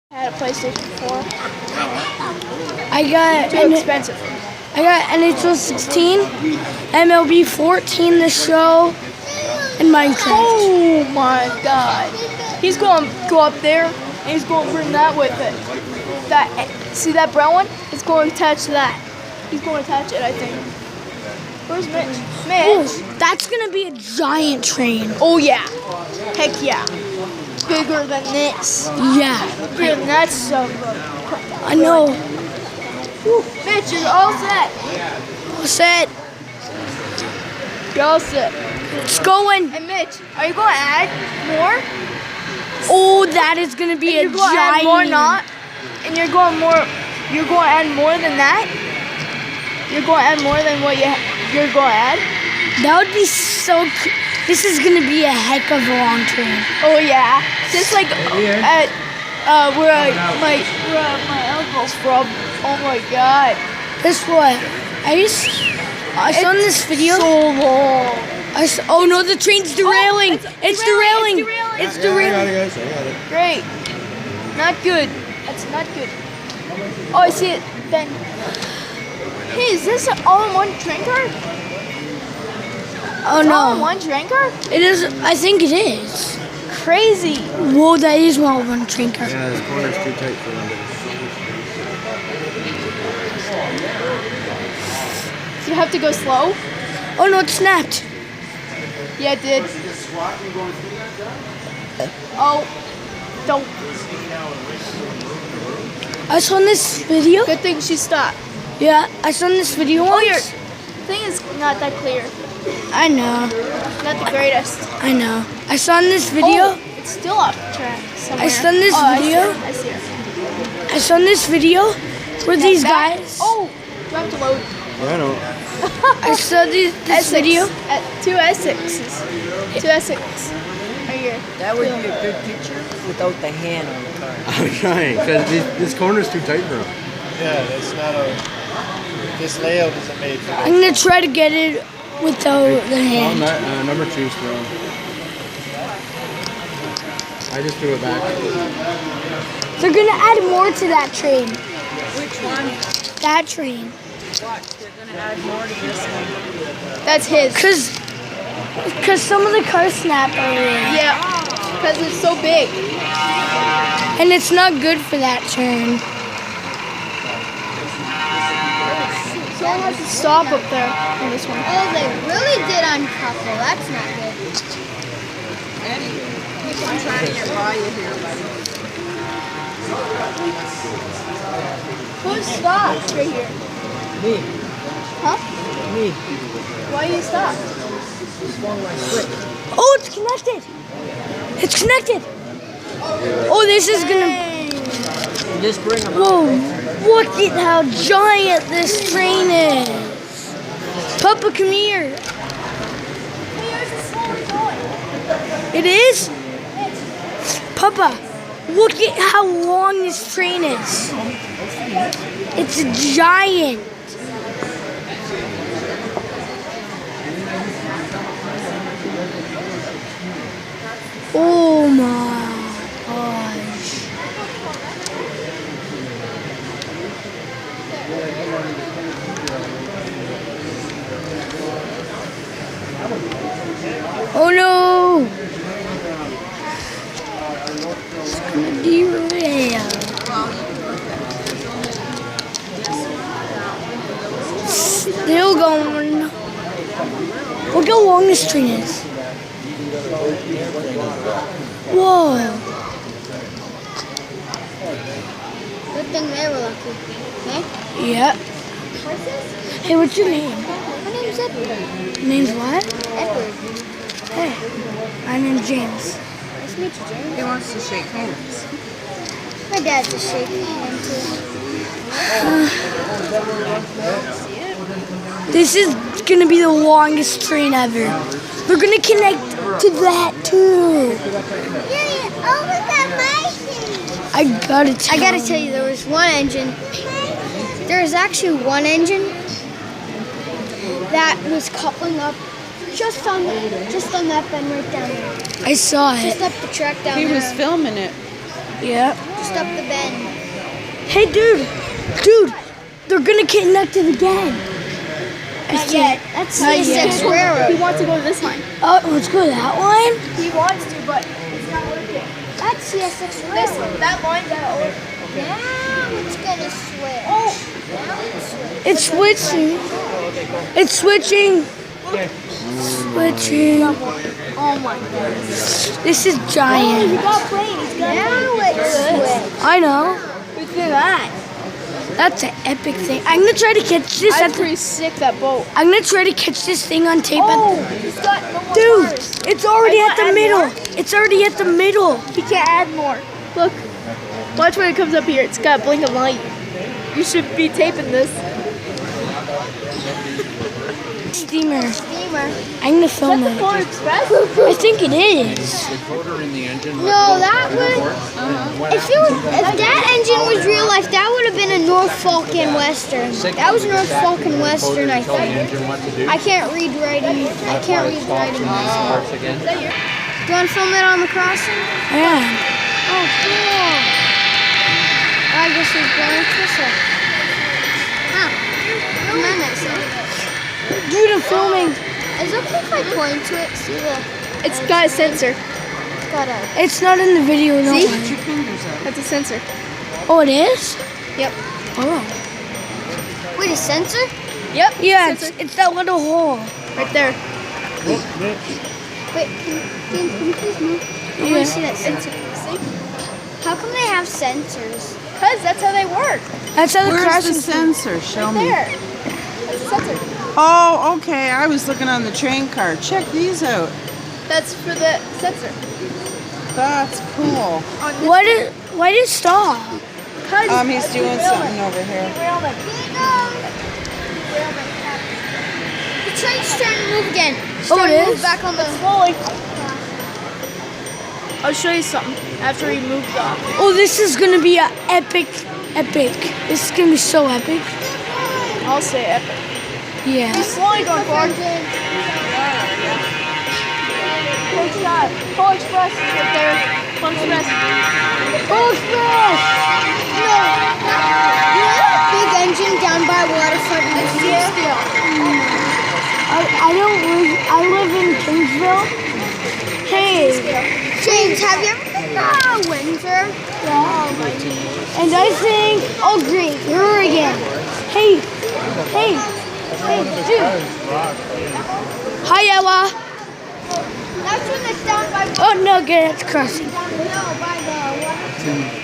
Had a PlayStation 4. I got Too expensive. I got NHL 16, MLB 14, the show, and Minecraft. Oh my god. He's going to go up there and he's going to bring that with it. See that brown one? It's going to attach to that. He's going to attach it, I think. Where's Mitch? Mitch? Ooh, that's gonna be a giant train. Oh yeah. Heck yeah. Bigger than this. Yeah. Bigger than that stuff. I know. Whew. Mitch, you're all set. All set. You're all set. It's going. Hey Mitch, are you going to add more? Oh, that is gonna be a You're going to add giant. more, not? And you're going to add more than that? You're going to add more than what you're going to add? That would be so. This is gonna be a heck of a long train. Oh yeah, just like at where my uncle's from. Oh my god. Guess what? I saw in this video. So long. Oh no, the train's derailing. It's derailing. It's derailing. I got it. Great. Not good. That's not good. Oh, I see it. Then. Hey, is this an all-in-one train car? Oh no. All-in-one train car? It is. I think it is. Crazy. Whoa, that is one train car. Yeah, this corner's too tight for them. Do you have to go slow? Oh no, it snapped. Yeah, it did. Oh, don't. I saw in this video. Good thing she stopped. Yeah, I saw in this video Oh, once. your thing is not that clear. I know. Not the greatest. I know. I saw in this video. Oh, it's still off track somewhere. I saw in this video. I see it. I saw in this video where these Back. guys. Oh, do I have to load? Yeah, I know. I saw this Essex. video. At two Essexes. Two Essex. Right here. That would be a good picture without the hand on the car. I'm trying, because this corner's too tight for them. Yeah, that's not a. This layout isn't made for I'm gonna try to get it without the On hand. that, number 2's thrown. I just threw it back. They're gonna add more to that train. Which one? That train. Watch, they're gonna add more to this one. That's his. Cause some of the cars snap already. Yeah. Because it's so big. And it's not good for that train. Someone has to stop up there on this one. Oh, they really did uncouple. That's not good. I'm trying to get by you here, buddy. Who stopped right here? Me. Huh? Me. Why you stop? Swung my switch. Oh, it's connected. It's connected. Oh, this is gonna. Just bring them Whoa! Look at how giant this train is. Papa, come here. It is? Papa, look at how long this train is. It's a giant. Oh my gosh. Oh no! It's gonna derail. Still going. Look how long this train is. Whoa. Good thing they were lucky. Okay? Yeah. What's this? Hey, what's your name? My name's Edward. Name's what? Edward. Hey, my name's James. Nice to meet you, James. He wants to shake hands. My dad's a shaky hand too. This is gonna be the longest train ever. They're gonna connect to that too. Yeah. Oh, look at my thing. I gotta tell you, there was one engine. There was actually one engine that was coupling up just on that bend right down there. I saw Just it. up the track down He there. was filming it. Yeah. Just up the bend. Hey, dude, they're gonna connect it again. Not yet. That's Not the essex yet. railroad. He wants to go to this line. Oh, let's go to that line. He wants to, but it's not working. That's the essex This railroad. that line's not working. Now it's gonna switch. Oh, Now it's switch. It's switching. It's switching. Switching. oh my goodness. This is He giant. got plane. He's got Now it's switch. I know. Look at that. That's an epic thing. I'm gonna try to catch this. That's pretty sick. That boat. I'm gonna try to catch this thing on tape. Oh, he's got no more Dude, cars. it's already Are you at the gonna add middle. more? It's already at the middle. He can't add more. Look. Watch when it comes up here. It's got a blink of light. You should be taping this. Steamer. Steamer. I'm gonna Is film that the it. Polar Express? I think it is. No, that would. If that engine was real life, that would have been a Norfolk and Western. That was Norfolk and Western, I think. I can't read writing. I can't read writing. Is that your? Do you want to film it on the crossing? Yeah. Oh, cool. I guess it's going to whistle. Huh. And then that's it. Dude, I'm filming. Is it okay if I point to it? See the. It's got a sensor. It's got a. It's not in the video. No. See? That's a sensor. Oh, it is? Yep. Oh. Wait, a sensor? Yep. Yeah, Sensor. it's that little hole. Right there. Wait, can you please move? I want to see that sensor. See? How come they have sensors? Cause that's how they work. That's how the Where's crossing. the sensor? Show Right me. there. That's a sensor. Oh, okay. I was looking on the train car. Check these out. That's for the sensor. That's cool. On this Why did it stop? Cause He's doing something over here. derailment. The train's starting to move again. Oh, it Move is? back on the. Slowly. I'll show you something after he moves off. Oh, this is gonna be a epic. This is gonna be so epic. I'll say epic. Yeah. He's slowly going forward. Polar Express. Polar Express is right there. Polar Express. Polar Express! No. You know that big engine down by waterfront in Kingsville? I live in Kingsville. Hey, James, have you ever been to Windsor? and I think, oh great, here again. Hey, dude. Hi, Ella. That's when it's down by. Oh no, get it, crossing. No, by the water.